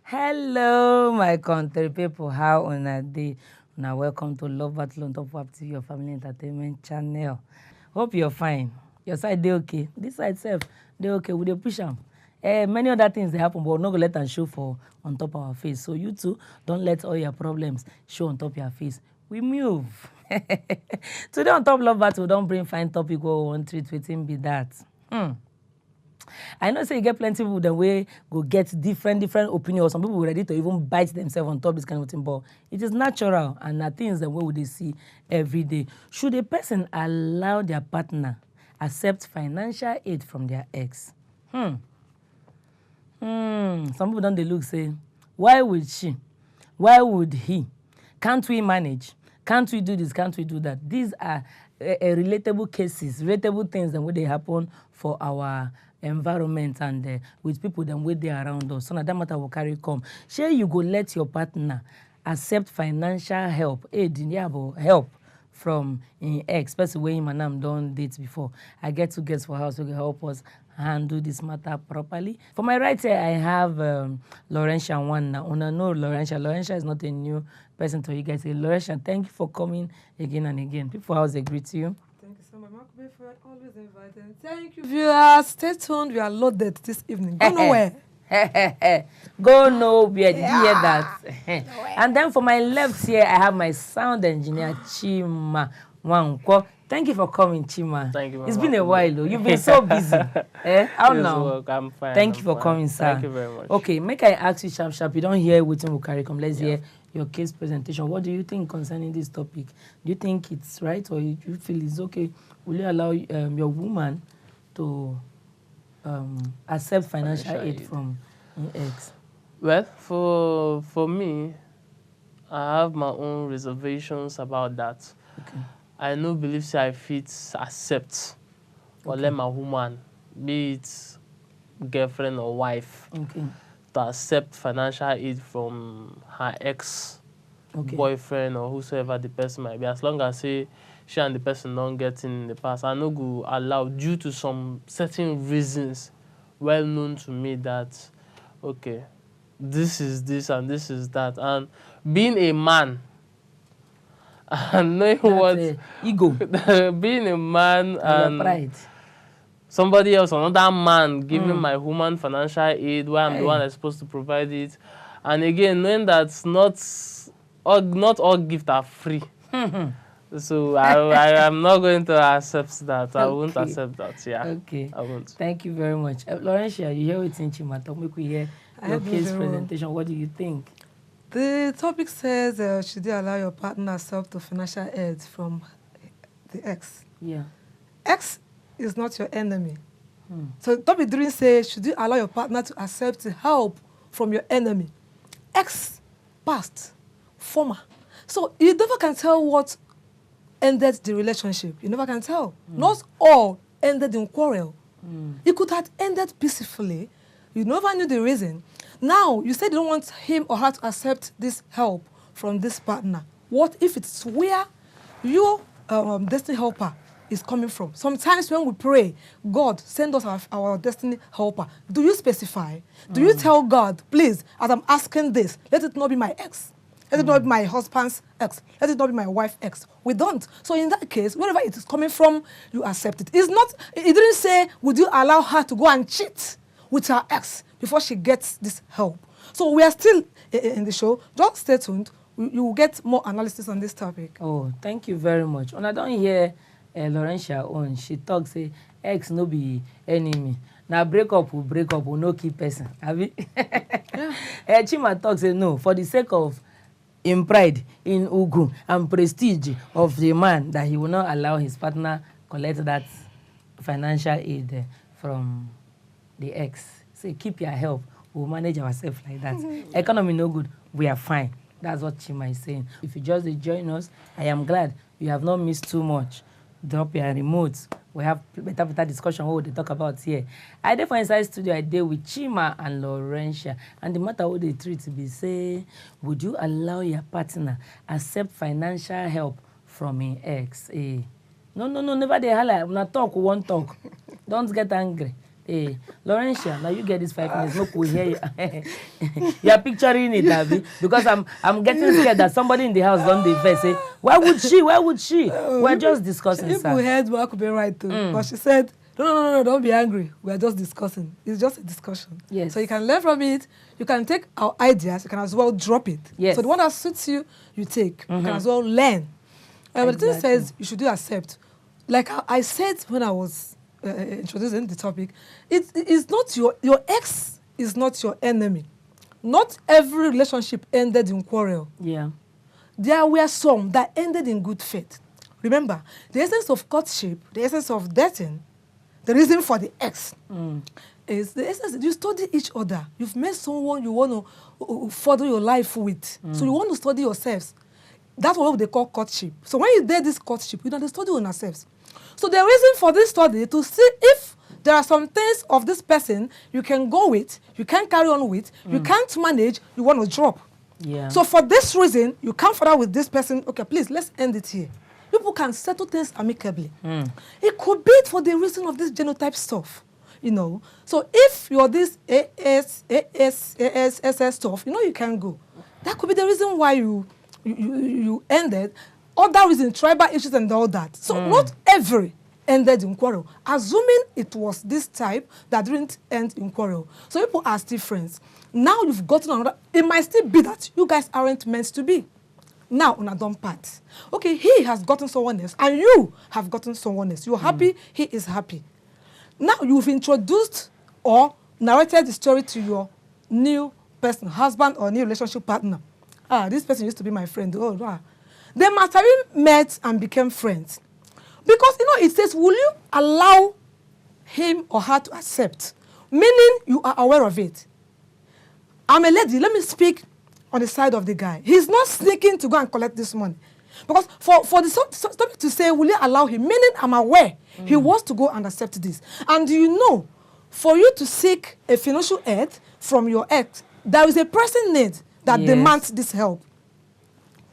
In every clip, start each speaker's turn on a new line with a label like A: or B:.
A: Hello, my country people. How on a day? Now, welcome to Love Battle on Top of TV, your family entertainment channel. Hope you're fine. Your side they okay. This side self they okay. We dey push them. Many other things they happen, but we're not gonna let them show for on top of our face. So you too, don't let all your problems show on top of your face. We move. Today on Top Love Battle, don't bring fine topic. Go on treat waiting be that. I know say you get plenty people the way go get different opinions. Some people ready to even bite themselves on top this kind of thing, but it is natural and na things the way they see every day. Should a person allow their partner accept financial aid from their ex? Some people don't they look say, why would she? Why would he? Can't we manage? Can't we do this? Can't we do that? These are relatable cases, relatable things that way they happen for our environment and with people that way they around us. So now that matter will carry come. Sure, you go let your partner accept financial help, aid in help from in ex, especially when him and I'm done dates before. I get two guests for house who can help us handle this matter properly. For my right here, I have Laurentia one now. Una know Laurentia. Laurentia is not a new person to you guys. Laurentia, thank you for coming again and again. People for house they greet you.
B: Thank you so much, Mama Kwube, for always inviting. Thank you, viewers. Stay tuned. We are loaded this evening. Go nowhere.
A: Go nowhere. Did you hear that? And then for my left here, I have my sound engineer, Chima Wanko. Thank you for coming, Chima.
C: Thank you.
A: It's been a while, though. You've been so busy. How now?
C: I'm fine.
A: Thank you for coming, sir.
C: Thank you very much.
A: Okay, make I ask you sharp. You don't hear what will carry come. Let's hear your case presentation. What do you think concerning this topic? Do you think it's right or you feel it's okay? Will you allow your woman to accept financial aid from an ex?
C: Well, for me, I have my own reservations about that.
A: Okay.
C: I no believe say I fit accept or let my woman, be it girlfriend or wife, to accept financial aid from her ex boyfriend or whosoever the person might be. As long as say she and the person don't get in the past, I no go allow due to some certain reasons well known to me that okay, this is this and this is that. And being a man and knowing what
A: ego,
C: being a man and
A: pride.
C: Somebody else, another man, giving my woman financial aid where I'm the one that's supposed to provide it. And again, knowing that not all gifts are free. So I am not going to accept that. I won't accept that. Yeah.
A: Okay.
C: I won't.
A: Thank you very much. Laurentia, you hear what Chima talk. Make we hear your case presentation. What do you think?
B: The topic says, should you allow your partner accept the financial aid from the ex?
A: Yeah.
B: Ex is not your enemy. So the topic didn't say, should you allow your partner to accept help from your enemy? Ex, past, former. So you never can tell what ended the relationship. You never can tell. Not all ended in quarrel. It could have ended peacefully. You never knew the reason. Now, you said you don't want him or her to accept this help from this partner. What if it's where your destiny helper is coming from? Sometimes when we pray, God, send us our destiny helper. Do you specify? Do you tell God, please, as I'm asking this, let it not be my ex. Let it not be my husband's ex. Let it not be my wife's ex. We don't. So in that case, wherever it is coming from, you accept it. It didn't say, would you allow her to go and cheat with her ex before she gets this help? So we are still in the show. Just stay tuned. You will get more analysis on this topic.
A: Oh, thank you very much. When I don't hear Laurentia on, she talks, say, ex no be enemy. Now break up, will no keep person. Have you? Chima talks, say, no, for the sake of in pride, in ugu, and prestige of the man, that he will not allow his partner collect that financial aid from the ex. Say, keep your help. We'll manage ourselves like that. Economy no good. We are fine. That's what Chima is saying. If you just join us, I am glad you have not missed too much. Drop your remotes. We have better discussion what we talk about here. I did for Inside Studio, I did with Chima and Laurentia. And the matter what they treat to be say, would you allow your partner accept financial help from an ex? No, never they holla. When I talk, we won't talk. Don't get angry. Hey, Laurentia, now you get this 5 minutes. Look, we hear you. You are picturing it, Abby, because I'm getting scared that somebody in the house don't defend. Say, why would she? Why would she? We're just discussing.
B: People heard Mama Kwube right too, but she said, no, don't be angry. We're just discussing. It's just a discussion.
A: Yes.
B: So you can learn from it. You can take our ideas. You can as well drop it.
A: Yes.
B: So the one that suits you, you take. You can as well learn. But the thing says you should do accept. Like I said when I was introducing the topic, it's not your ex is not your enemy. Not every relationship ended in quarrel.
A: Yeah.
B: There were some that ended in good faith. Remember, the essence of courtship, the essence of dating, the reason for the ex is the essence. You study each other. You've met someone you want to further your life with. So you want to study yourselves. That's what they call courtship. So when you did this courtship, you know, they study on yourselves. So the reason for this study to see if there are some things of this person you can go with, you can carry on with, you can't manage, you want to drop.
A: Yeah.
B: So for this reason, you come further with this person. Okay, please, let's end it here. People can settle things amicably. It could be for the reason of this genotype stuff, you know. So if you're this AS stuff, you know, you can go. That could be the reason why you ended. Other reasons, tribal issues and all that. So not every ended in quarrel. Assuming it was this type that didn't end in quarrel. So people are still friends. Now you've gotten another. It might still be that you guys aren't meant to be. Now, on a dumb part. Okay, he has gotten someone else, and you have gotten someone else. You're happy, he is happy. Now, you've introduced or narrated the story to your new person, husband or new relationship partner. This person used to be my friend. Oh, wow. They must have met and became friends. Because, you know, it says, will you allow him or her to accept? Meaning, you are aware of it. I'm a lady. Let me speak on the side of the guy. He's not sneaking to go and collect this money. Because for the topic to say, will you allow him? Meaning, I'm aware he wants to go and accept this. And you know, for you to seek a financial aid from your ex, there is a pressing need that demands this help.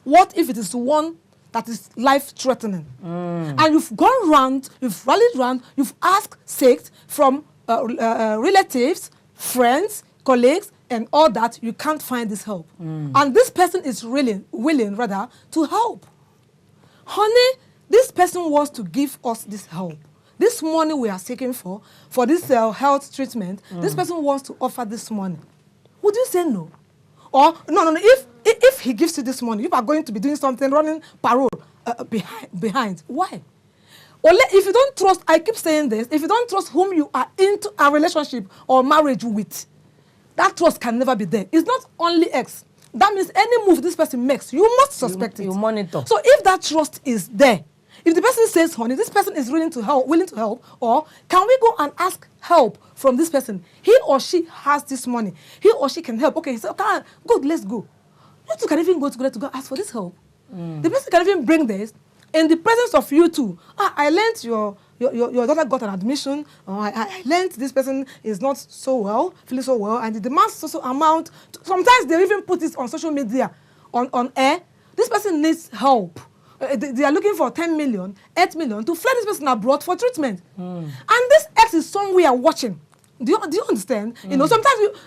B: What if it is one that is life-threatening? And you've gone round, you've rallied round, you've asked, sought from relatives, friends, colleagues, and all that, you can't find this help. And this person is willing to help. Honey, this person wants to give us this help. This money we are seeking for this health treatment, this person wants to offer this money. Would you say no? Or, no, if he gives you this money, you are going to be doing something, running parole behind. Why? Or if you don't trust, I keep saying this, if you don't trust whom you are into a relationship or marriage with, that trust can never be there. It's not only ex. That means any move this person makes, you must suspect it.
A: You monitor.
B: So if that trust is there, if the person says, honey, this person is willing to help, or can we go and ask help from this person? He or she has this money. He or she can help. Okay, he said, okay, good, let's go. You two can even go together to go ask for this help. The person can even bring this in the presence of you two. I learned your daughter got an admission. I learned this person is not so well, feeling so well, and it demands social amount. Sometimes they even put this on social media, on air. This person needs help. They are looking for 10 million, 8 million to fly this person abroad for treatment. And this ex is somewhere watching. Do you understand? You know, sometimes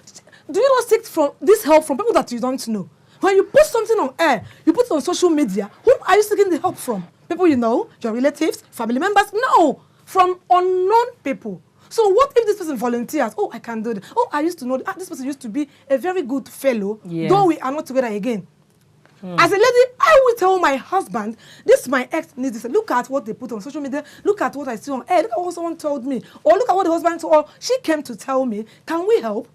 B: do you not seek from this help from people that you don't know? When you put something on air, you put it on social media, whom are you seeking the help from? People you know, your relatives, family members? No, from unknown people. So what if this person volunteers? Oh, I can do that. Oh, I used to know that. This person used to be a very good fellow, though we are not together again. As a lady, I will tell my husband, this my ex needs this. Look at what they put on social media. Look at what I see on air. Look at what someone told me. Or look at what the husband told. Or she came to tell me, can we help?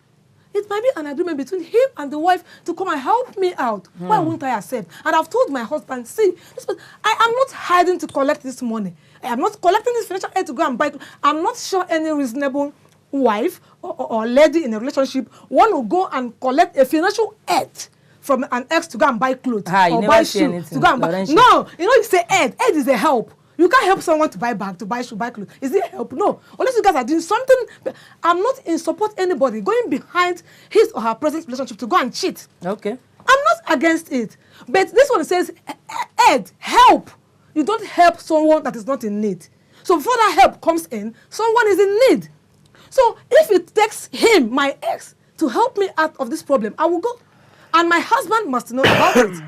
B: It might be an agreement between him and the wife to come and help me out. Why won't I accept? And I've told my husband, see, I am not hiding to collect this money. I am not collecting this financial aid to go and buy. I'm not sure any reasonable wife or lady in a relationship want to go and collect a financial aid from an ex to go and buy clothes or buy shoes to go and buy. No, you know, you say aid. Aid is a help. You can't help someone to buy bag, to buy shoe, buy clothes. Is it help? No. Unless you guys are doing something. I'm not in support anybody going behind his or her present relationship to go and cheat. Okay. I'm not against it. But this one says, aid, help. You don't help someone that is not in need. So before that help comes in, someone is in need. So if it takes him, my ex, to help me out of this problem, I will go. And my husband must know about it.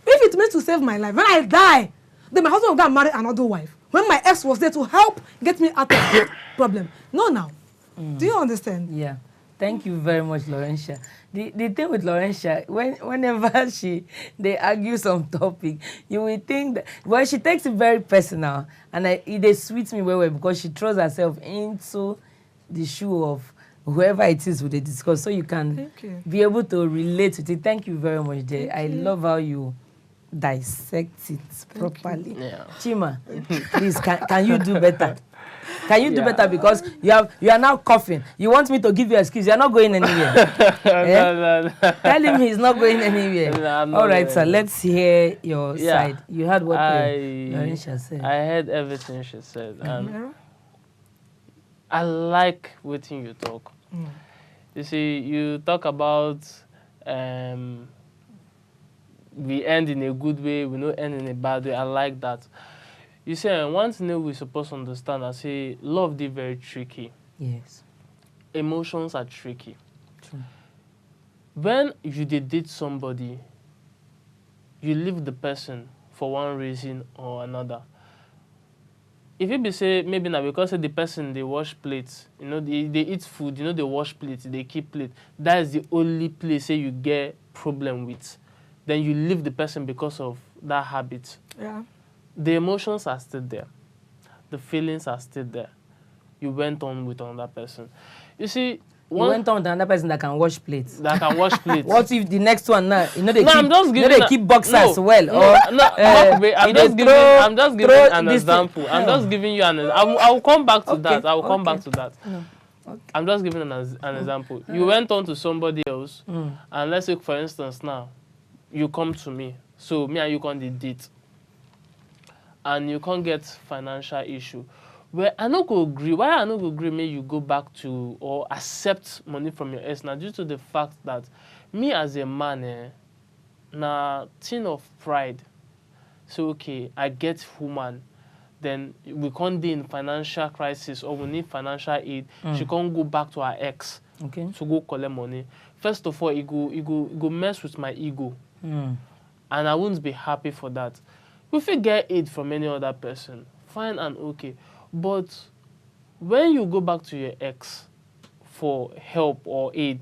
B: If it means to save my life, when I die, then my husband will go and marry another wife. When my ex was there to help get me out of the problem. No, now. Do you understand?
A: Yeah. Thank you very much, Laurentia. The thing with Laurentia, whenever they argue some topic, you will think that, well, she takes it very personal, and it sweets me well because she throws herself into the shoe of whoever it is they discuss, so you can be able to relate with it. Thank you very much, Jay. I love how you dissect it properly.
C: Yeah.
A: Chima, please, can you do better? Can you do better, because you are now coughing? You want me to give you an excuse? You are not going anywhere.
C: No.
A: Tell him he's not going anywhere.
C: No,
A: all right, sir. Let's hear your side. You heard what
C: Laurentia
A: said.
C: I heard everything she said, and I like what you talk. You see, you talk about we end in a good way, we don't end in a bad way. I like that. You say, one thing we're supposed to understand, I say, love is very tricky.
A: Yes.
C: Emotions are tricky.
A: True.
C: When you date somebody, you leave the person for one reason or another. If you be say, maybe now because the person, they wash plates, you know, they eat food, you know, they wash plates, they keep plates, that is the only place you get problem with. Then you leave the person because of that habit.
B: Yeah.
C: The emotions are still there. The feelings are still there. You went on with another person. You see,
A: you went on with another person that can wash plates.
C: That can wash plates.
A: What if the next one now, you know,
C: they
A: keep boxers well?
C: I'm just giving an example. I'm just giving you an example. I will come back to that. I will come back to that.
A: No. Okay.
C: I'm just giving an example. You went on to somebody else, and let's say, for instance, now, you come to me. So me and you can't date. And you can't get financial issue. Well, I no go agree. Why I no go agree? May you go back to or accept money from your ex now, due to the fact that me as a man, na thing of pride. So okay, I get woman, then we can't be in financial crisis or we need financial aid. She can't go back to her ex to go collect money. First of all, it go mess with my ego, and I wouldn't be happy for that. If you get aid from any other person, fine and okay. But when you go back to your ex for help or aid,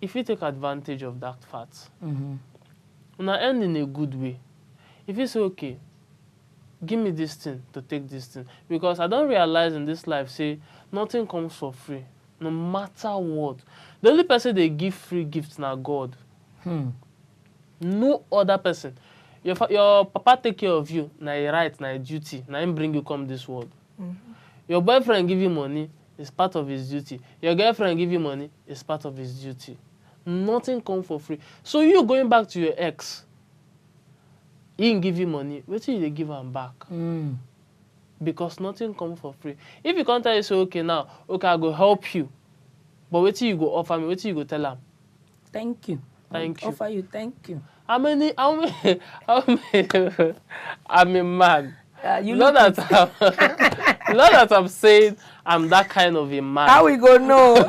C: if you take advantage of that fact, you'll end in a good way. If you say, okay, give me this thing to take this thing. Because I don't realize in this life, say, nothing comes for free, no matter what. The only person they give free gifts now God. No other person. Your papa take care of you, na your right, na your duty, na him bring you come this world. Your boyfriend give you money, it's part of his duty. Your girlfriend give you money, it's part of his duty. Nothing come for free. So you going back to your ex, he didn't give you money, wait till you give him back. Because nothing come for free. If you can't tell you, say, okay, now, okay, I go help you, but wait till you go offer me, wait till you go tell him.
A: Thank you.
C: Thank you.
A: Offer you, thank you.
C: I'm a man.
A: You
C: not
A: look
C: that I'm saying I'm that kind of a man.
A: How we go know?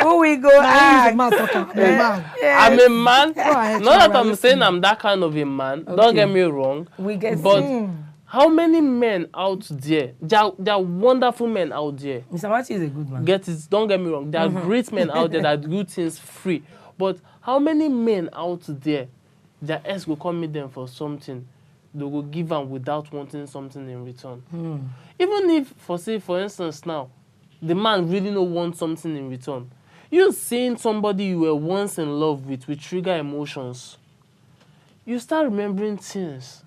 A: Who we go ask?
B: I'm a man.
C: I'm a man.
B: Not
C: Not that I'm saying I'm that kind of a man.
A: Okay.
C: Don't get me wrong.
A: We get
C: But how many men out there? There are wonderful men out there.
A: Mr. Mati is a good man.
C: Get it? Don't get me wrong. There are great men out there that do things free. But how many men out there, their ex will come meet them for something, they will give them without wanting something in return? Even if, for instance, now, the man really don't want something in return. You seeing somebody you were once in love with trigger emotions. You start remembering things.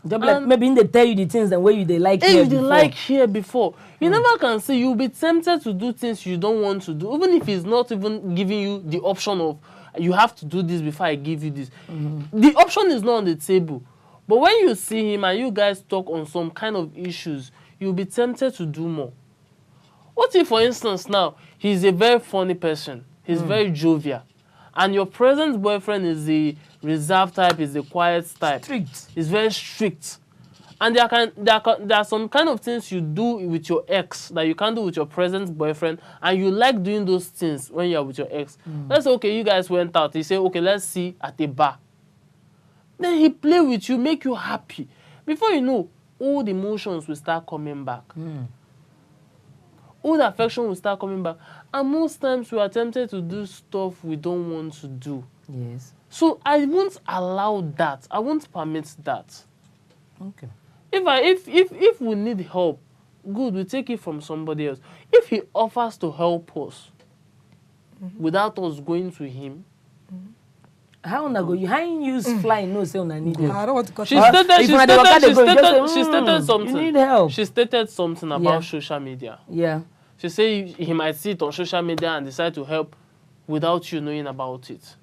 A: Like maybe they tell you the things the way they like here before.
C: Like here before. You never can say you'll be tempted to do things you don't want to do, even if he's not even giving you the option of you have to do this before I give you this. The option is not on the table. But when you see him and you guys talk on some kind of issues, you'll be tempted to do more. What if, for instance, now, he's a very funny person, he's very jovial, and your present boyfriend is the reserved type, is the quiet type.
A: Strict.
C: He's very strict. And there are some kind of things you do with your ex that you can't do with your present boyfriend, and you like doing those things when you're with your ex. Let's say, okay, you guys went out. He say, okay, let's see at a bar. Then he play with you, make you happy. Before you know, all the emotions will start coming back. All the affection will start coming back. And most times we are tempted to do stuff we don't want to do.
A: Yes.
C: So I won't allow that. I won't permit that.
A: Okay.
C: If we need help, good, we take it from somebody else. If he offers to help us without us going to him,
A: how una go? You how you use fly no say una need help?
B: I don't want to cut
C: she
B: you.
C: stated something.
A: You need help.
C: She stated something about
A: Yeah.
C: social media.
A: Yeah.
C: She said he might see it on social media and decide to help without you knowing about it.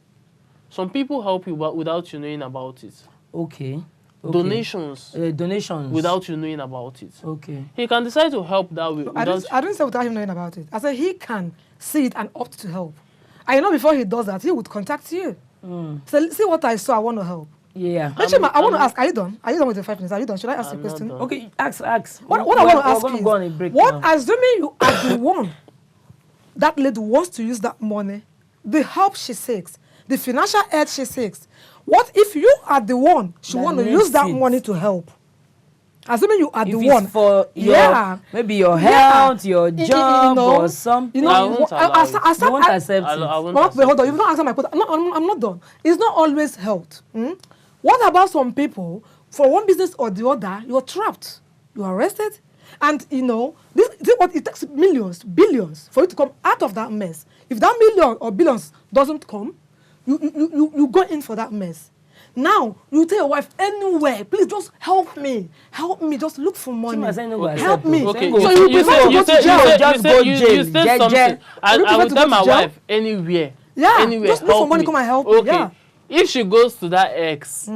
C: Some people help you without you knowing about it.
A: Okay.
C: Donations
A: Donations.
C: without you knowing about it.
A: Okay.
C: He can decide to help that way.
B: I didn't say without him knowing about it. I said he can see it and opt to help. And you know, before he does that, he would contact you. So see what I saw, I want to help.
A: Yeah.
B: Chima, I want to ask, are you done? Are you done with the 5 minutes? Are you done? Should I ask
C: I'm
B: a
C: not
B: question?
C: done.
A: Okay. Ask.
B: What I want to ask
A: we're gonna
B: is,
A: go on a break
B: what,
A: now.
B: assuming you are the one that lady wants to use that money, the help she seeks, the financial aid she seeks, what if you are the one she
A: That
B: want to
A: needs
B: use that
A: it.
B: money to help? Assuming you are
A: If
B: the
A: it's
B: one.
A: for your,
B: Yeah.
A: maybe your
B: Yeah.
A: health, your job,
B: know,
A: or something.
B: You know,
C: I won't allow it.
A: You won't accept
C: I
A: it.
C: won't
B: Wait,
C: accept
B: hold on.
C: it.
B: You've not answered my question. I'm not done. It's not always health. What about some people, for one business or the other, you're trapped. You are arrested. And, you know, it takes millions, billions for you to come out of that mess. If that million or billions doesn't come, you go in for that mess. Now, you tell your wife, anywhere, please just help me, just look for money.
A: Chima say no go
C: Okay.
A: accept
B: Help me.
A: it.
C: Okay,
B: So you prefer to go to jail?
A: Just go jail.
C: You said
A: Jeje.
C: something. I
B: You prefer
C: will
B: to
C: tell
B: go
C: my
B: to jail?
C: wife anywhere.
B: Yeah,
C: Anywhere,
B: just look for
C: help
B: money,
C: me.
B: come and help me,
C: Okay.
B: yeah.
C: If she goes to that ex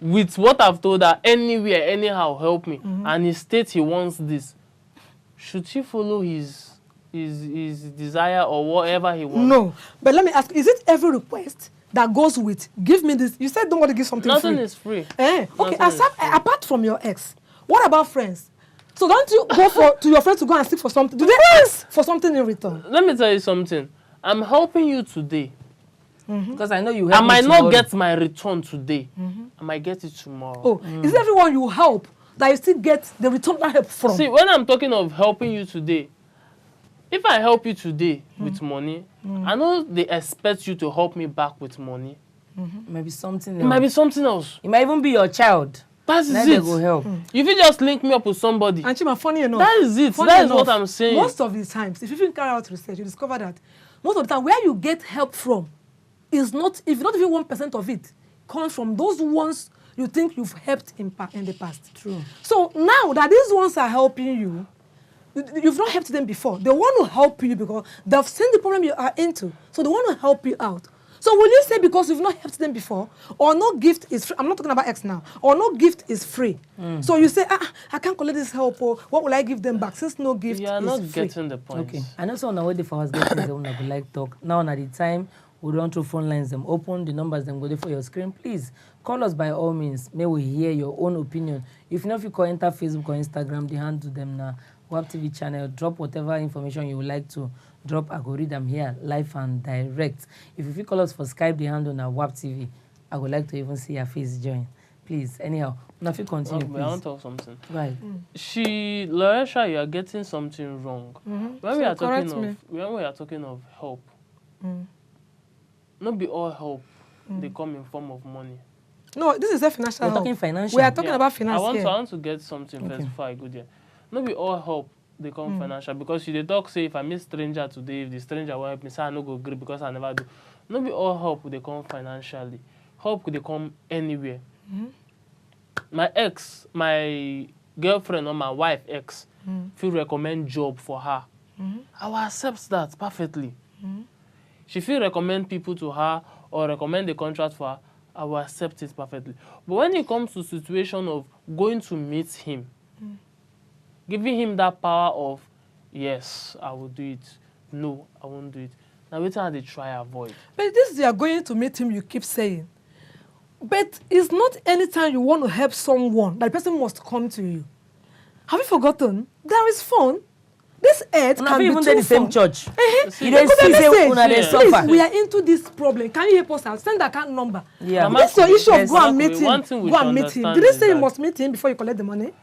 C: with what I've told her, anywhere, anyhow, help me, and he states he wants this, should she follow his desire or whatever he wants?
B: No. But let me ask, is it every request that goes with, give me this? You said don't want to give something
C: Nothing
B: free.
C: is free.
B: Okay,
C: Nothing is free.
B: apart from your ex, what about friends? So don't you go to your friends to go and seek for something? Do they ask for something in return?
C: Let me tell you something. I'm helping you today.
A: Because I know you
C: I
A: help me
C: might
A: tomorrow.
C: not get my return today. I might get it tomorrow.
B: Oh, is it everyone you help that you still get the return that help from?
C: See, when I'm talking of helping you today, if I help you today with money, I know they expect you to help me back with money.
A: Maybe something else.
C: It might be something else.
A: It might even be your child.
C: That is
A: Then they
C: it.
A: go help.
C: If you just link me up with somebody,
B: And Chima, funny enough.
C: that is it.
B: funny
C: That is
B: enough,
C: what I'm saying.
B: Most of the times, if you even carry out research, you discover that most of the time where you get help from is not, if not even 1% of it, comes from those ones you think you've helped in the past.
A: True.
B: So now that these ones are helping you, you've not helped them before. They want to help you because they've seen the problem you are into. So they want to help you out. So will you say because you've not helped them before, or no gift is free? I'm not talking about X now. Or no gift is free. So you say, I can't collect this help, or what will I give them back since no gift
C: You are
B: is
C: not
B: free?
C: getting the point.
A: Okay. I know someone waiting for us getting the one that we like talk. Now at the time, we run through phone lines them open, the numbers them go there for your screen. Please call us by all means. May we hear your own opinion. If not, if you call enter Facebook or Instagram, the handle them now. WAP TV channel, drop whatever information you would like to drop. I go read them here live and direct. If you call us for Skype, the handle now WAP TV. I would like to even see your face join. Please, anyhow. Now if you continue,
C: I want
A: please.
C: to talk something.
A: Right.
C: Loresha, you are getting something wrong. When we
B: So
C: are talking
B: correct me.
C: when we are talking of help, not be all help they come in form of money.
B: No, this is a financial
A: We're
B: help.
A: talking financial.
B: We are talking
C: Yeah.
B: about finance
C: I
B: here.
C: want to get something first before I go there. Not be all help they come financial, because you dey talk say if I meet stranger today, if the stranger will help me, say I no go gree because I never do. Not be all help they come financially. Help they come anywhere. My ex, my girlfriend or my wife ex, if you recommend job for her, I will accept that perfectly. She feel recommend people to her or recommend the contract for her, I will accept it perfectly. But when it comes to situation of going to meet him, giving him that power of, yes, I will do it. No, I won't do it. Now, wait till they try avoid.
B: But this you are going to meet him, you keep saying. But it's not anytime you want to help someone that the person must come to you. Have you forgotten? There is fun. This earth can be
A: even
B: too
A: the same
B: fun.
A: church.
B: You
A: dey see say una dey
B: please,
A: suffer.
B: we are into this problem. Can you help us out? Send the account number.
A: Yeah.
B: This your issue of go and meet him.
C: One thing we
B: Go
C: should
B: and meet him.
C: understand
B: Did they
C: is
B: say you
C: that
B: must meet him before you collect the money?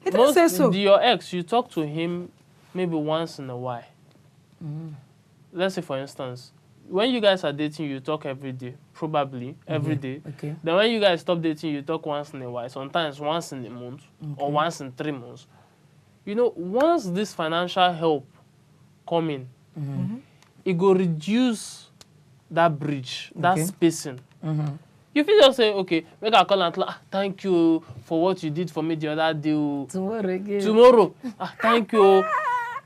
B: He didn't say so.
C: Your ex, you talk to him maybe once in a while. Let's say, for instance, when you guys are dating, you talk every day, probably every day.
A: Okay.
C: Then when you guys stop dating, you talk once in a while, sometimes once in a month or once in 3 months. You know, once this financial help come in, it go reduce that bridge, that spacing. You feel just say, okay, make a call and tell, thank you for what you did for me the other day.
A: Tomorrow again.
C: Tomorrow, thank you.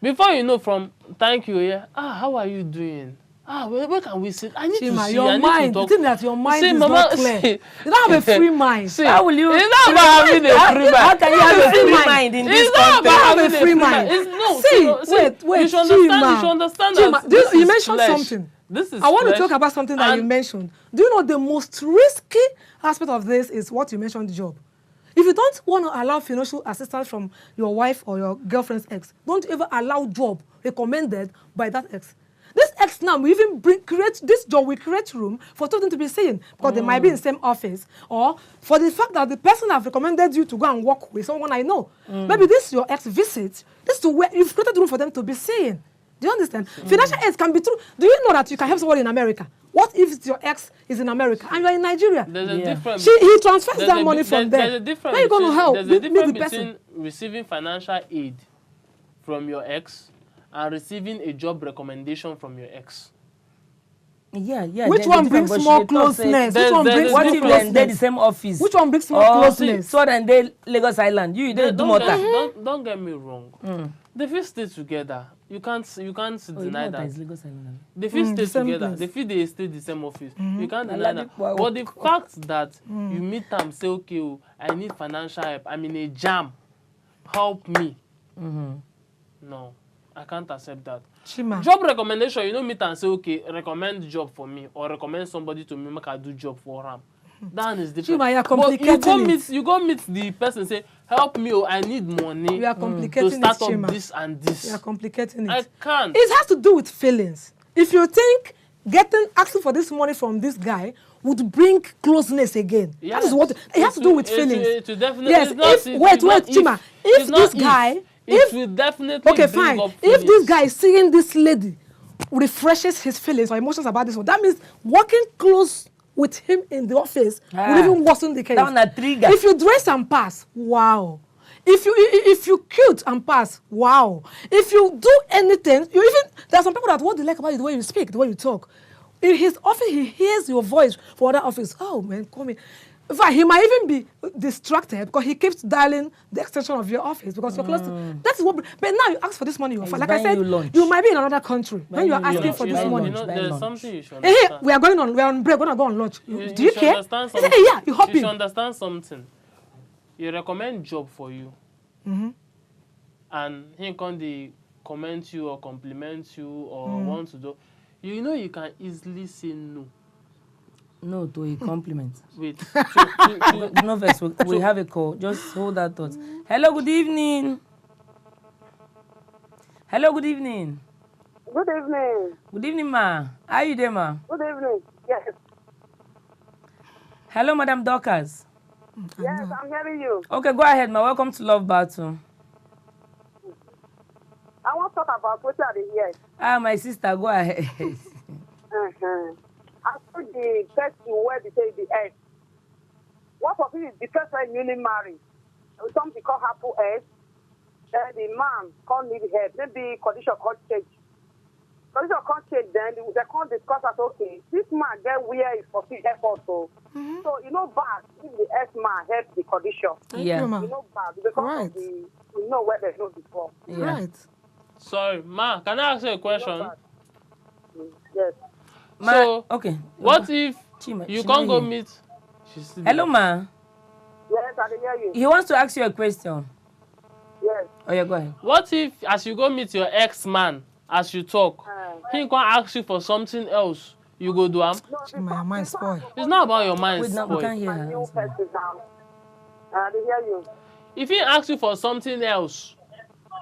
C: Before you know from thank you, yeah, how are you doing? Where can we sit? I need to see.
B: Your
C: I need
B: mind,
C: to talk.
B: the thing that your mind
C: See,
B: is
C: Mama,
B: not clear.
C: see.
B: You don't have a free mind.
C: See,
A: How will you?
C: It's not about having a free mind.
A: How can you have a free mind in this
C: It's not
A: context?
C: about
B: Have a
C: having
B: free mind.
C: It's no.
B: See, wait,
C: You should understand.
B: Chima.
C: You should understand
B: Chima,
C: that this
B: you
C: is
B: mentioned
C: flesh.
B: something.
C: This is
B: I want to
C: flesh.
B: talk about something that you
C: And
B: mentioned. Do you know the most risky aspect of this is what you mentioned, the job? If you don't want to allow financial assistance from your wife or your girlfriend's ex, don't ever allow job recommended by that ex. This ex now will even create this job will create room for something to be seen because they might be in the same office, or for the fact that the person have recommended you to go and work with someone I know. Maybe this your ex visit. This is where you've created room for them to be seen. Do you understand? Financial aid can be true. Do you know that you can help somebody in America? What if your ex is in America and you are in Nigeria?
C: There's a difference.
B: He transfers that money from there.
C: There's a difference.
B: Where are you going to help?
C: There's a difference
B: Meet the person.
C: between receiving financial aid from your ex and receiving a job recommendation from your ex.
A: Yeah.
B: Which one brings more closeness? Which one brings more
A: What if they're in the
B: closeness?
A: same office?
B: Which one brings more closeness?
A: So then they Lagos Island. You don't do matter.
C: Don't get me wrong. They feel stay together. You can't deny that.
A: Is Lagos Island.
C: They feel stay
B: same
C: together.
B: place.
C: They feel they stay the same office. You can't deny that. But the fact that you meet them, say, okay, I need financial help. I'm in a jam. Help me. No, I can't accept that.
B: Chima.
C: Job recommendation, you don't meet and say, okay, recommend job for me or recommend somebody to me, make I do job for him. That is different.
B: Chima, you are
C: But
B: complicating
C: you go meet the person, say, help me, I need money
B: You are
C: to
B: complicating
C: start
B: it,
C: up
B: Chima.
C: this and this.
B: You are complicating it.
C: I can't.
B: It has to do with feelings. If you think asking for this money from this guy would bring closeness again,
C: Yes.
B: that is what it has to do with feelings.
C: It will definitely.
B: Yes.
C: It's not,
B: Wait, Chima. If this guy,
C: it will definitely
B: okay,
C: bring
B: fine.
C: up
B: If this
C: feelings.
B: guy is seeing this lady refreshes his feelings or emotions about this one, that means working close with him in the office will even worsen the case.
A: Down a trigger.
B: If you dress and pass, wow. If you cute and pass, wow. If you do anything, you even there are some people that what they like about you, the way you speak, the way you talk. In his office, he hears your voice for other office. Oh man, call me. In fact, he might even be distracted because he keeps dialing the extension of your office because you're close to. That is what. But now you ask for this money, like I said, you might be in another country when you are asking for this money.
C: There's something you should
B: Hey,
C: understand.
B: we are on break. We're gonna go on lunch. Do you
C: should
B: care?
C: understand
B: He said,
C: something.
B: yeah, you help
C: You should
B: him.
C: understand something. He recommend job for you. And he can comment you or compliment you or want to do. You know you can easily say no.
A: No, to a compliment.
C: Wait.
A: No vex. We have a call. Just hold that thought. Hello, good evening. Hello, good evening.
D: Good evening.
A: Good evening, ma. How are you there, ma?
D: Good evening. Yes.
A: Hello, Madam Dorcas.
D: Yes, I'm hearing you.
A: Okay, go ahead, ma. Welcome to Love Battle.
D: I want to talk about what are the years.
A: My sister, go ahead.
D: I told the person where they say the ex. What of it is the person newly married? Something called happen ex. Then the man can't need help. Maybe condition can't change. Condition can't change. Then they can't discuss that. Okay, this man get where is for free effort. So you know bad if the ex man help the condition.
A: Yeah.
B: you, ma.
D: You know bad because of the you know where they know before.
A: Yeah.
B: Right.
C: Sorry, ma, can I ask you a question?
D: Yes.
A: Ma,
C: So,
A: okay.
C: What if
A: Chima,
C: you
A: she
C: can't
A: know
C: go
A: you.
C: meet? She's still
A: Hello,
C: there.
A: ma.
D: Yes, I can hear you.
A: He wants to ask you a question.
D: Yes.
A: Oh, yeah, go ahead.
C: What if, as you go meet your ex-man, as you talk, he can ask you for something else? you go do am.
B: My mind spoil.
C: It's not about your mind
A: Wait, now we can't
C: spoil.
A: hear
D: My
A: her.
D: new person now. They hear you.
C: If he ask you for something else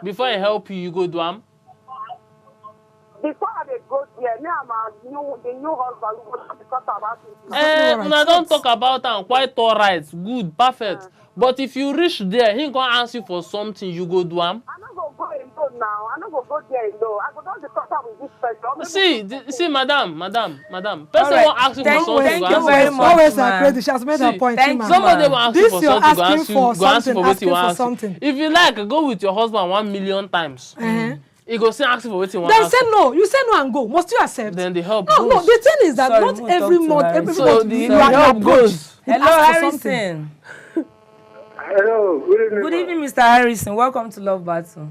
C: before he help you, you go do am.
D: Before they go there, me and the new husband will go discuss about it.
C: Una don't talk about am quite alright, good, perfect. But if you reach there, he gonna ask you for something, you go do am.
D: I'm not going to go alone now. I'm not going to go there alone. I go down the discuss with this person.
C: See, madam. Person
A: Alright,
C: won't ask you for
A: thank
C: something,
A: you
C: go
A: very
C: ask you.
A: much.
B: Always her
A: man.
B: credit. She has made her
A: See,
B: point.
A: thank
B: Chima.
A: you,
C: Somebody
A: man.
C: will ask you
B: This
C: for
B: you're
C: something,
B: asking for
C: go ask you for
B: something,
C: wetin you
B: asking
C: want
B: for
C: ask you.
B: something.
C: If you like, go with your husband 1,000,000 times. He go still ask you for wetin you want
B: Then
C: ask
B: say
C: you.
B: no. You say no and go. Must you accept?
C: Then the help
B: No.
C: goes.
B: The thing is that
A: Sorry,
B: not
A: we'll
B: every
A: talk to
B: month,
A: Harry.
B: every
C: So
B: month
C: the
B: you are
C: help
B: approached.
C: goes.
A: Hello,
B: Ask for something.
A: Harrison.
E: Hello, good evening.
A: Good evening, Mr. Harrison. Welcome to Love Battle.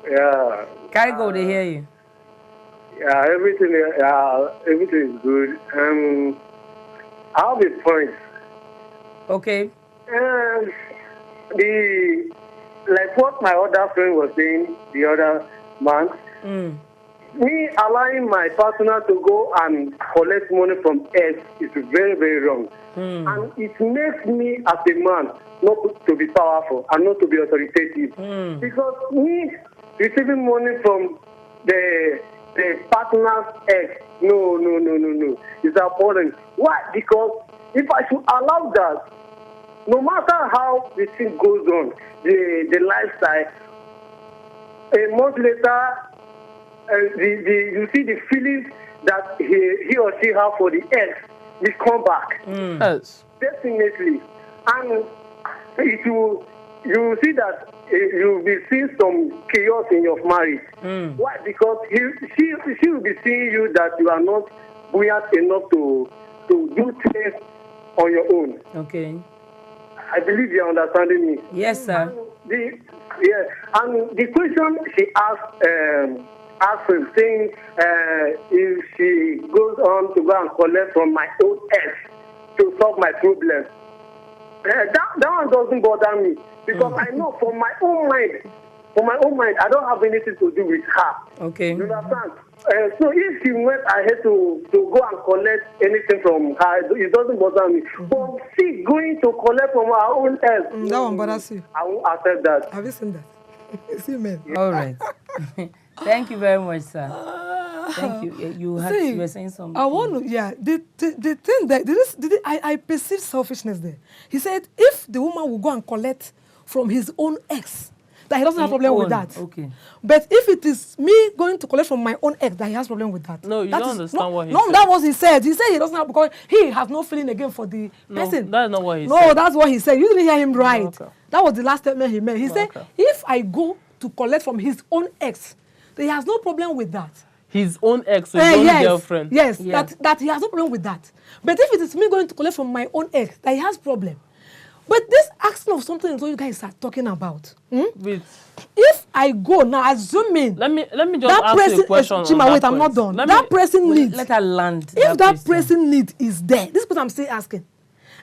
E: Yeah,
A: Carry go, they hear you.
E: everything is good. I have a point.
A: Okay.
E: Like what my other friend was saying the other month, me allowing my partner to go and collect money from us is very, very wrong. And it makes me as a man not to be powerful and not to be authoritative. Because me receiving money from the partner's ex, no. It's abhorrent. Why? Because if I should allow that, no matter how the thing goes on, the lifestyle, a month later, you see the feelings that he or she have for the ex will come back.
C: Yes.
E: Definitely. And you will see that you will be seeing some chaos in your marriage. Why? Because she will be seeing you that you are not buoyant enough to do things on your own.
A: Okay.
E: I believe you are understanding me.
A: Yes, sir.
E: And the question she asked him, saying if she goes on to go and collect from my old ex to solve my problem, that one doesn't bother me because I know from my own mind, I don't have anything to do with her.
A: Okay.
E: You understand? So if she went ahead to go and collect anything from her, it doesn't bother me. But she going to collect from her own ex,
B: That one bothers you.
E: I won't accept that.
B: Have you seen that? See, man.
A: All right. Thank you very much, sir. Thank you. You were saying something.
B: I want to, the thing that, I perceive selfishness there. He said, if the woman will go and collect from his own ex, that he doesn't have problem with that.
A: Okay.
B: But if it is me going to collect from my own ex, that he has problem with that.
C: No, you
B: that
C: don't
B: is,
C: understand what he
B: no,
C: said.
B: that was he said. He said he doesn't have, because he has no feeling again for the person.
C: That's not what he
B: No,
C: said.
B: that's what he said. You didn't hear him right.
C: Okay.
B: That was the last statement he made. He said,
C: Okay.
B: if I go to collect from his own ex, that he has no problem with that.
C: His own ex, his own girlfriend.
B: Yes,
A: Yeah.
B: that he has no problem with that. But if it is me going to collect from my own ex, that he has problem. But this asking of something is what you guys are talking about.
C: Wait,
B: If I go now, assuming
C: let me just
B: that
C: ask
B: person,
C: you a question.
B: Chima,
C: on
B: wait,
C: that
B: I'm
C: point.
B: not done.
C: Let
B: That
C: me-
B: person needs.
A: Let her land.
B: If that
A: question.
B: person need is there, this is what I'm still asking,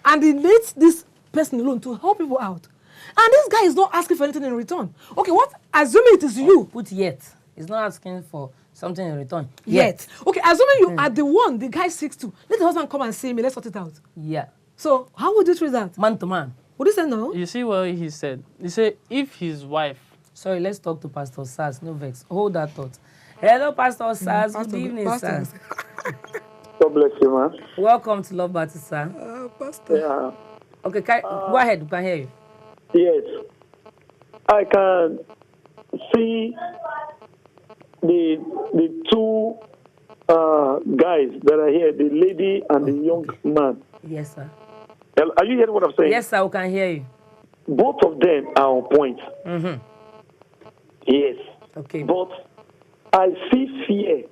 B: and he needs this person alone to help people out, and this guy is not asking for anything in return. Okay, what? Assuming it is you.
A: Put yet. He's not asking for something in return.
B: Yet. Okay, assuming you are the one the guy seeks to, let the husband come and see me, let's sort it out.
A: Yeah.
B: So how would you treat that?
A: Man to man.
B: Would you say no?
C: You see what he said? He said, if his wife,
A: Sorry, let's talk to Pastor Sars. No vex. Hold that thought. Hello, Pastor Sars. Good evening, sir.
E: God bless you, man.
A: Welcome to Love Battle, sir.
B: Pastor.
E: Yeah.
A: Okay, go ahead. We can hear you.
E: Yes. I can see the two guys that are here, the lady and the young man.
A: Yes, sir.
E: Are you hearing what I'm saying?
A: Yes, sir. We can hear you.
E: Both of them are on point. Yes.
A: Okay.
E: But I see fear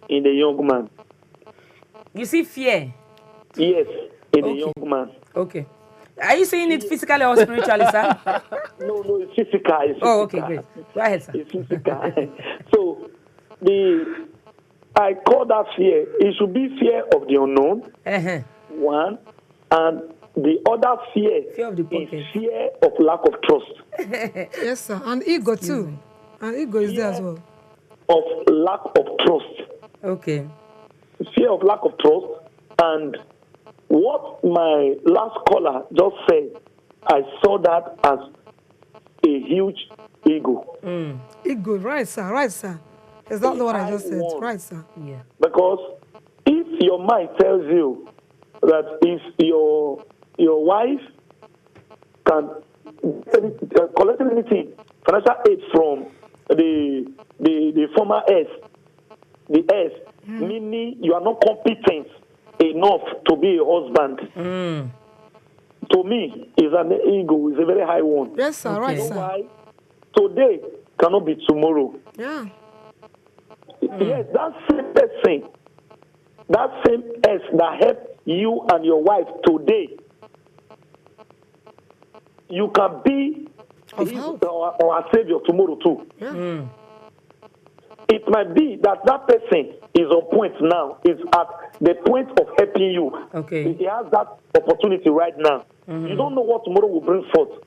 E: in the young man.
A: You see fear.
E: Yes, in the
A: Okay.
E: young man.
A: Okay. Are you saying it physically or spiritually, sir?
E: No, it's physical. It's
A: Oh, okay,
E: physical.
A: great. Go ahead, sir.
E: It's physical. So I call that fear. It should be fear of the unknown.
A: Uh-huh.
E: One, and the other fear,
A: Fear of the
E: is
A: pocket.
E: fear of lack of trust,
B: Yes, sir. And ego too. And ego is there as well.
E: of lack of trust.
A: Okay.
F: fear of lack of trust, and what my last caller just said, I saw that as a huge ego.
B: Ego, right, sir, right, sir. Exactly what I just said, right, sir.
A: Yeah.
F: Because if your mind tells you that if your wife can collect anything, financial aid from the former the S, meaning you are not competent enough to be a husband. To me, is an ego, is a very high one.
B: Yes, sir, right, sir.
F: Why? Today cannot be tomorrow.
B: Yeah.
F: Yes, that same person, that same S that helped you and your wife today, you can be our savior tomorrow too.
B: Yeah.
F: It might be that person is on point now, is at the point of helping you.
A: Okay.
F: He has that opportunity right now. You don't know what tomorrow will bring forth.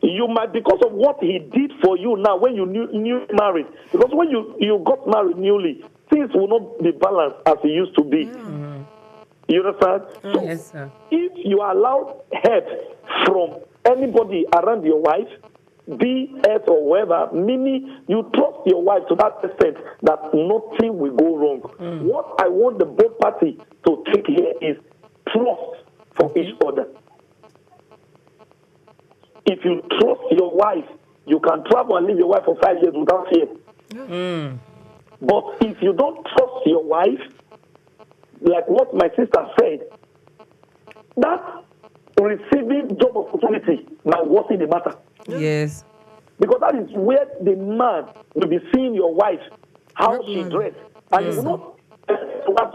F: You might, because of what he did for you now when you new married, because when you got married newly, things will not be balanced as it used to be. You understand? So
A: Yes, sir.
F: if you allow help from anybody around your wife, be it or whoever, meaning you trust your wife to that extent that nothing will go wrong. What I want the both party to take here is trust for each other. If you trust your wife, you can travel and leave your wife for 5 years without fear. But if you don't trust your wife, like what my sister said, that receiving job opportunity might worsen the matter.
A: Yes.
F: Because that is where the man will be seeing your wife, how she dressed. And you will not want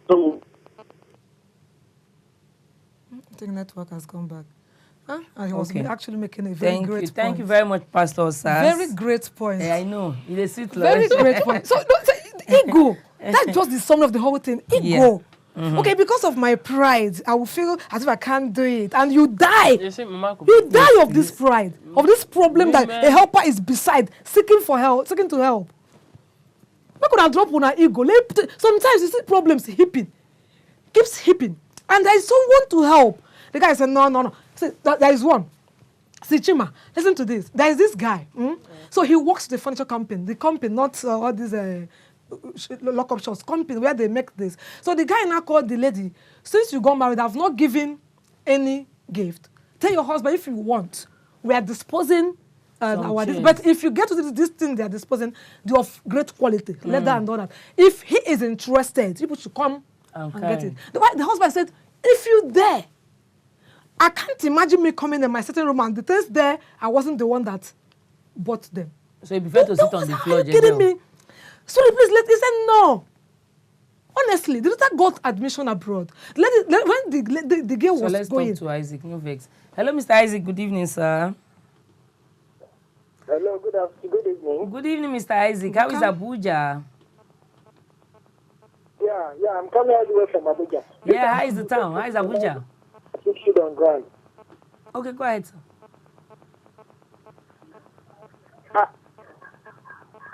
F: to
B: I think network has come back. Huh? And he was
A: Okay.
B: actually making a very great point.
A: Thank you very much, Pastor Sars.
B: Very great point.
A: I know. It is sweet.
B: Very great point. So don't say ego. That's just the summary of the whole thing. Ego. Okay, because of my pride, I will feel as if I can't do it. And you die.
C: You see, Mama Kwube,
B: You die of this pride, of this problem that a helper is beside, seeking to help. How could I drop on our ego? Sometimes you see problems heaping, keeps heaping. And there is someone to help. The guy said, no. See, there is one. See, Chima, listen to this. There is this guy. So he works at the furniture company. The company, not all these lock-up shops, company where they make this. So the guy now called the lady, since you got married, I've not given any gift. Tell your husband if you want. We are disposing our this. But if you get to this thing they are disposing, they are of great quality, leather and all that. If he is interested, people should come and get it. The husband said, if you dare, I can't imagine me coming in my sitting room and the things there, I wasn't the one that bought them.
A: So you prefer to sit on the floor,
B: are you kidding me? Sorry, please, he said no. Honestly, the daughter got admission abroad. When the girl was
A: let's
B: going.
A: talk to Isaac, no vex. Hello, Mr. Isaac. Good evening, sir.
G: Hello, good evening.
A: Good evening, Mr. Isaac. How is Abuja?
G: Yeah, I'm coming all the way from Abuja.
A: Yeah, how is the town? How is Abuja?
G: 6 feet on ground.
A: Okay, go ahead, sir.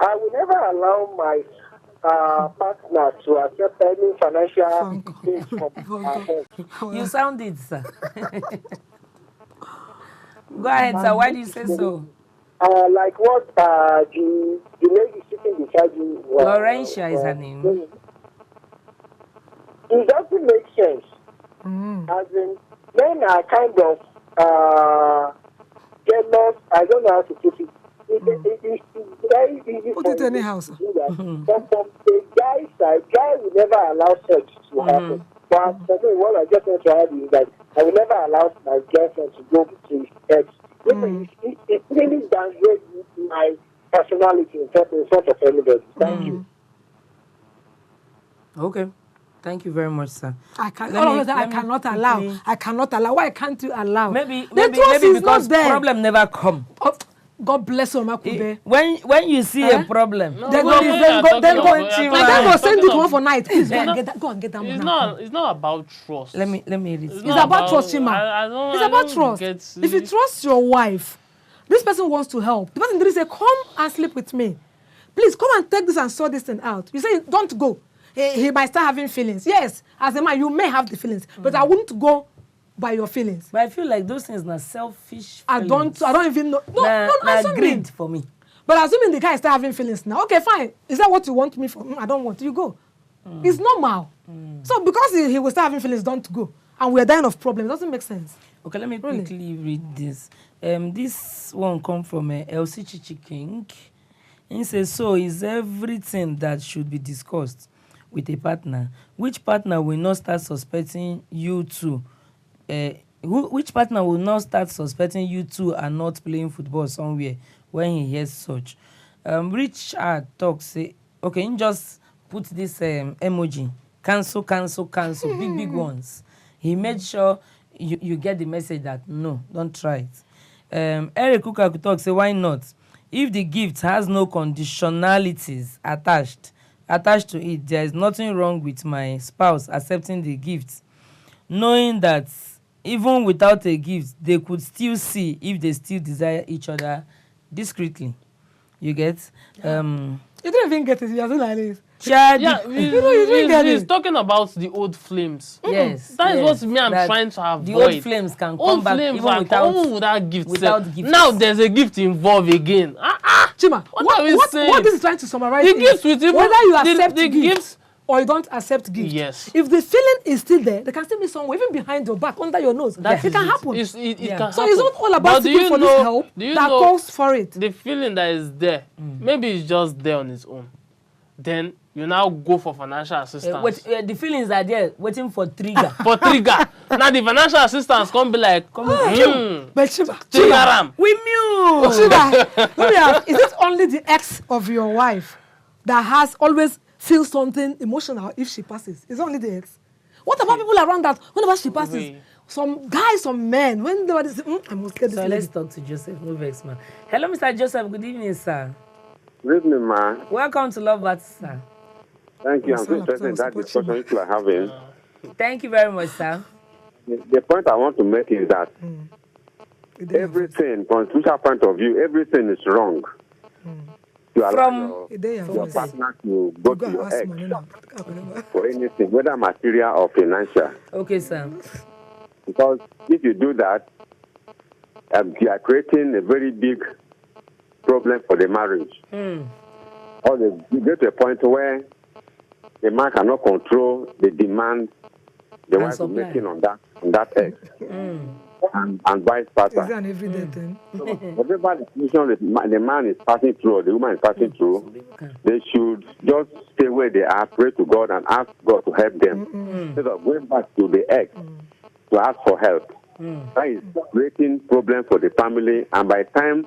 G: I will never allow my partner to accept any financial thing from her head.
A: You sound it, sir. Go ahead, sir. Why do you say so?
G: Like what the lady sitting beside you.
A: Laurentia is her name.
G: It doesn't make sense. As in, men are kind of jealous. I don't know how to put it. It's very easy
B: Put
G: for
B: it anyhow, sir.
G: to do that. But from the guy's side, guy will never allow sex to happen. But for me, what I just want to add is that I will never allow my girlfriend to go to his ex. It really downgrades my personality in front of everybody. Thank you.
A: Okay. Thank you very much, sir.
B: I cannot allow. Why can't you allow?
A: Maybe
B: trust is
A: because
B: not there.
A: problem never come.
B: Oh, God bless you, Mama Kwube.
A: When you see a problem,
B: Then go send it one for night. Please go and get that one.
C: It's not about trust.
A: let me read it.
B: It's about trust, Chima. It's about trust. If you trust your wife, This person wants to help. The person didn't say, come and sleep with me. Please come and take this and sort this thing out. You say, don't go. He might start having feelings. Yes, as a man, you may have the feelings, but I wouldn't go by your feelings.
A: But I feel like those things are selfish.
B: I don't even know. No, assuming.
A: Greed for me.
B: But assuming the guy start having feelings now, okay, fine. Is that what you want me for? I don't want. You go. It's normal. So because he will start having feelings, don't go. And we're dying of problems. It doesn't make sense.
A: Okay, let me quickly read this. This one come from LC Chichi King. He says, so is everything that should be discussed with a partner. Which partner will not start suspecting you two? Which partner will not start suspecting you two are not playing football somewhere when he hears such? Richard talks, say, okay, you just put this emoji. Cancel, big ones. He made sure you get the message that no, don't try it. Eric Kuka could talk, say, why not? If the gift has no conditionalities attached to it, there is nothing wrong with my spouse accepting the gift, knowing that even without a gift, they could still see if they still desire each other discreetly. You get?
B: You don't even get it. You're doing like this.
C: Yeah, he's talking about the old flames.
A: Yes.
C: That is what me I'm trying to avoid.
A: The old flames can come back even
C: without gifts.
A: Without gifts.
C: Now there's a gift involved again.
B: Chima, what this is trying to summarize
C: the gifts with even
B: whether you accept
C: the
B: gifts or you don't accept gifts.
C: Yes.
B: If the feeling is still there, they can still be somewhere, even behind your back, under your nose. It can happen.
C: It can happen.
B: So it's not all about seeking for this help that calls for it.
C: The feeling that is there, maybe it's just there on its own. Then you now go for financial assistance.
A: The feelings are there waiting for trigger.
C: For trigger. Now the financial assistance come be like,
B: But Chiba,
A: we mute.
B: Chiba, let me ask, is it only the ex of your wife that has always feel something emotional if she passes? It's only the ex. What about people around that whenever she passes? Some guys, some men, when they say, I must get this.
A: So let's talk to Joseph, no vex, man. Hello, Mr. Joseph. Good evening, sir.
H: Good evening, man.
A: Welcome to Love Bat, sir.
H: Thank you. I'm so interested in that discussion you are having.
A: Thank you very much, sir.
H: The point I want to make is that everything, from a spiritual point of view, everything is wrong. You allow your partner to go to your ex for anything, whether material or financial.
A: Okay, sir.
H: Because if you do that, you are creating a very big problem for the marriage. Or you get to a point where the man cannot control the demand the wife is making on that ex. And vice versa.
B: Is an everyday thing?
H: So whatever the situation the man is passing through or the woman is passing through, they should just stay where they are, pray to God and ask God to help them. Instead of going back to the ex to ask for help. That is creating problem for the family, and by the time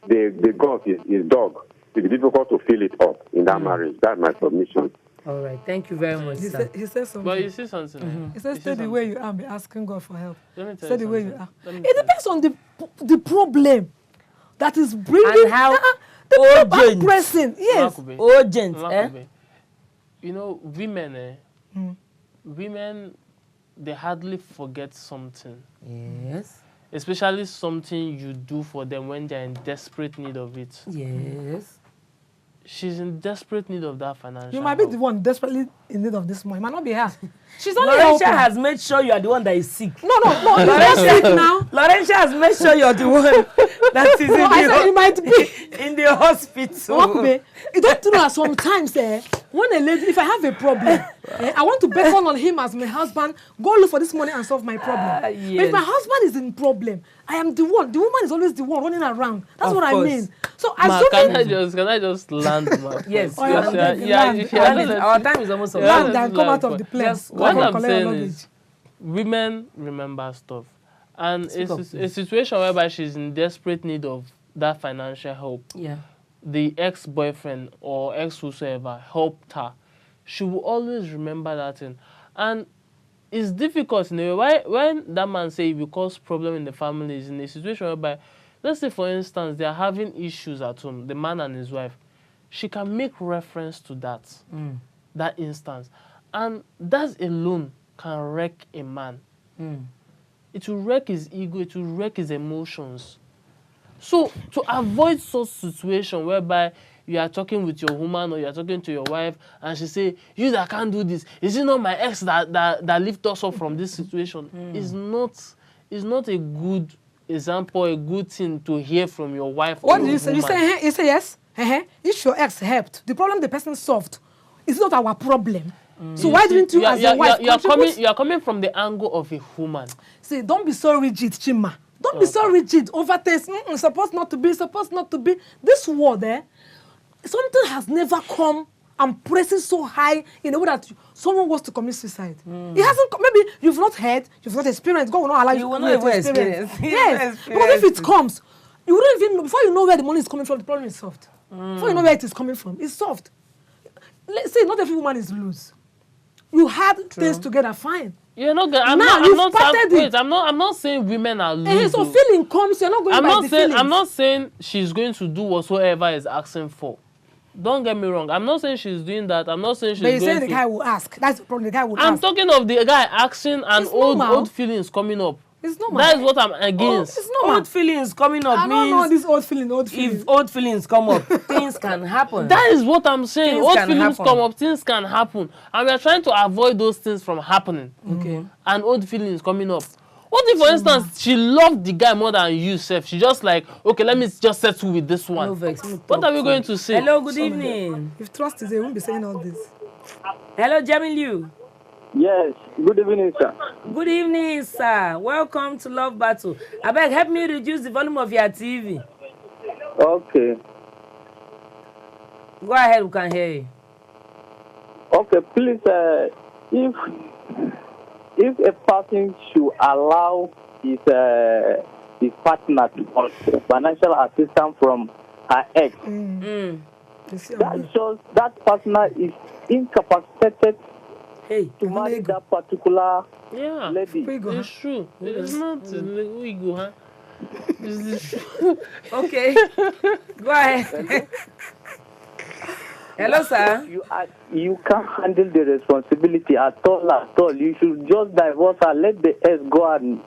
H: the God is dog, it's difficult to fill it up in that marriage. That's my submission.
A: All right, thank you very much, sir.
B: He said something.
C: But you see something.
B: He said, stay the way you are, be asking God for help.
C: Stay
B: the way you are. It depends on the problem that is bringing
A: and how
B: the pressing. Yes.
A: Urgent.
C: You know, women, they hardly forget something.
A: Yes.
C: Especially something you do for them when they're in desperate need of it.
A: Yes.
C: She's in desperate need of that financial
B: You might be
C: help.
B: the one desperately in need of this money. It might not be her. She's only
A: Laurentia has made sure you are the one that is sick.
B: No. You're not sick now.
A: Laurentia has made sure you're the one that is
B: you might be
A: in the hospital.
B: Okay. You don't know that sometimes when a lady, if I have a problem, I want to beckon on him as my husband, go look for this money and solve my problem.
A: Yes.
B: But if my husband is in problem, I am the one. The woman is always the one running around. That's
A: Of
B: what
A: course.
B: I mean. So
C: Can I just land, ma?
A: Yes.
C: Yeah,
A: our time is almost over.
B: land and come out of the plane.
A: Yes.
C: What I'm
B: Collect
C: saying
B: your
C: is, women remember stuff. And
A: Speak up,
C: it's a situation whereby she's in desperate need of that financial help.
A: Yeah.
C: The ex-boyfriend or ex-whosoever helped her. She will always remember that thing. And it's difficult in a way. When that man say it will cause problem in the family, is in a situation whereby, let's say for instance, they are having issues at home, the man and his wife, she can make reference to that instance. And that alone can wreck a man. It will wreck his ego, it will wreck his emotions. So to avoid such situation whereby you are talking with your woman or you are talking to your wife and she say, you that can't do this, is it not my ex that lift us up from this situation? Is not a good example, a good thing to hear from your wife.
B: What
C: or
B: do
C: your
B: you say?
C: woman.
B: You say yes? If your ex helped, the problem the person solved is not our problem. So why didn't you, as a wife, contribute?
C: You are coming from the angle of a woman.
B: See, don't be so rigid, Chima. Don't be so rigid over things. Supposed not to be, supposed not to be. This world, something has never come and pressing so high in a way that someone wants to commit suicide. It hasn't. Maybe you've not heard, you've not experienced. God will not allow you
A: will
B: to
A: not even
B: experience.
A: experience.
B: Yes, because if it comes, you wouldn't even know. Before you know where the money is coming from, the problem is solved. Before you know where it is coming from, it's solved. Let's say not every woman is loose. You had things together, fine.
C: You're not going. I'm not saying women are loose.
B: So feeling comes. You're not going by the feelings.
C: I'm not saying she's going to do whatsoever is asking for. Don't get me wrong. I'm not saying she's doing that. I'm not saying she's going to.
B: But you say the guy will ask. That's the problem. The guy will ask.
C: I'm talking of the guy asking and old feelings coming up.
B: It's normal.
C: That is what I'm against.
B: It's normal.
A: Old feelings coming up
B: I don't know
A: means
B: this old feeling.
A: if old feelings come up, things can happen.
C: That is what I'm saying.
A: Things
C: Old
A: can
C: feelings
A: happen.
C: come up, things can happen. And we are trying to avoid those things from happening.
A: Okay.
C: And old feelings coming up. What if, for instance, she loved the guy more than you, Seth? She just like, okay, let me just settle with this one.
A: No vex.
C: What are we going to say?
A: Hello, good evening.
B: If trust is there, you won't be saying all this.
A: Hello, Jamilu.
I: Yes, good evening, sir.
A: Good evening, sir. Welcome to Love Battle. Abeg, help me reduce the volume of your TV.
I: Okay.
A: Go ahead, we can hear you.
I: Okay, please, if a person should allow his partner to get financial assistance from her ex, that shows that partner is incapacitated to marry that particular lady.
C: It's true. It's not we go, huh?
A: Okay. Go ahead. Hello, sir.
I: You can't handle the responsibility at all. You should just divorce her. Let the ex go and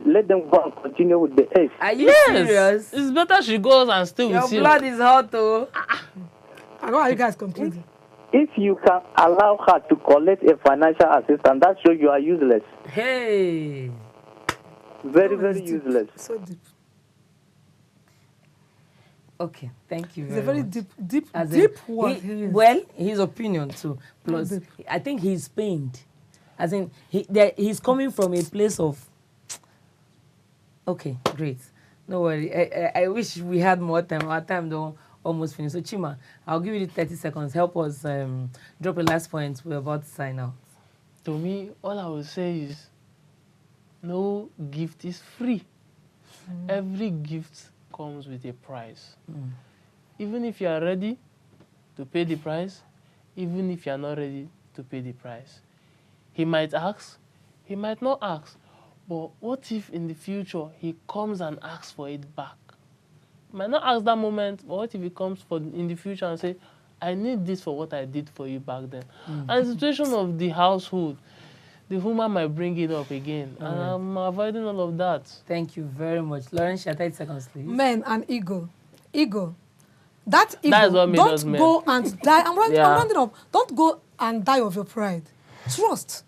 I: let them go and continue with the ex.
A: Are you serious?
C: It's better she goes and stay with him.
A: Your blood is hot, though.
B: I know how you guys concluding.
I: If you can allow her to collect a financial assistance, that shows you are useless.
A: Hey.
I: Very, very useless.
B: So deep.
A: Okay, thank you
B: It's
A: very
B: a very
A: much.
B: deep word.
A: Well, his opinion too. Plus, I think he's pained. As in, he's coming from a place of. Okay, great. No worry. I wish we had more time. Our time don't almost finished. So Chima, I'll give you 30 seconds. Help us drop a last point. We're about to sign out.
C: To me, all I will say is, no gift is free. Every gift comes with a price. Even if you are ready to pay the price, even if you are not ready to pay the price. He might ask, he might not ask. But what if in the future he comes and asks for it back? He might not ask that moment, but what if he comes in the future and say, I need this for what I did for you back then. And the situation of the household, the woman might bring it up again. And I'm avoiding all of that.
A: Thank you very much. Lauren, 30 seconds, please.
B: Men and ego. That ego,
C: That is what made us
B: don't
C: men.
B: go and die. I'm rounding up. Don't go and die of your pride. Trust.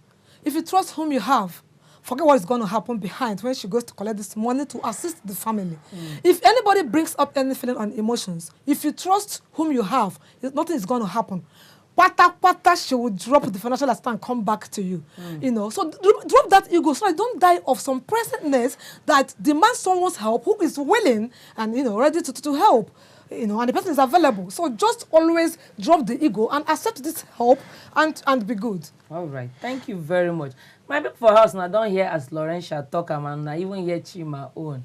B: If you trust whom you have, forget what is going to happen behind when she goes to collect this money to assist the family. If anybody brings up any feeling and emotions, if you trust whom you have, nothing is going to happen. Pata, she will drop the financial assistance and come back to you. You know, so drop that ego so I don't die of some presentness that demands someone's help who is willing and, you know, ready to help. You know, and the person is available. So just always drop the ego and accept this help and be good.
A: All right. Thank you very much. My people for us now don't hear as Laurentia talk and I even hear Chima own.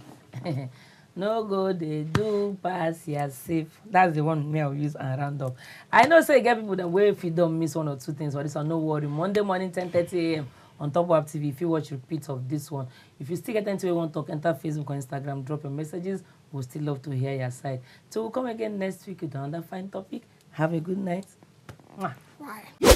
A: No go they do pass your safe. That's the one me I'll use and round up. I know say get people that way if you don't miss one or two things, but this one no worry. Monday morning 10:30 a.m. on Top Up TV. If you watch repeats of this one, if you still get into a one talk, enter Facebook or Instagram, drop your messages. We'll still love to hear your side. So we'll come again next week with another fine topic. Have a good night. Mwah.
B: Bye.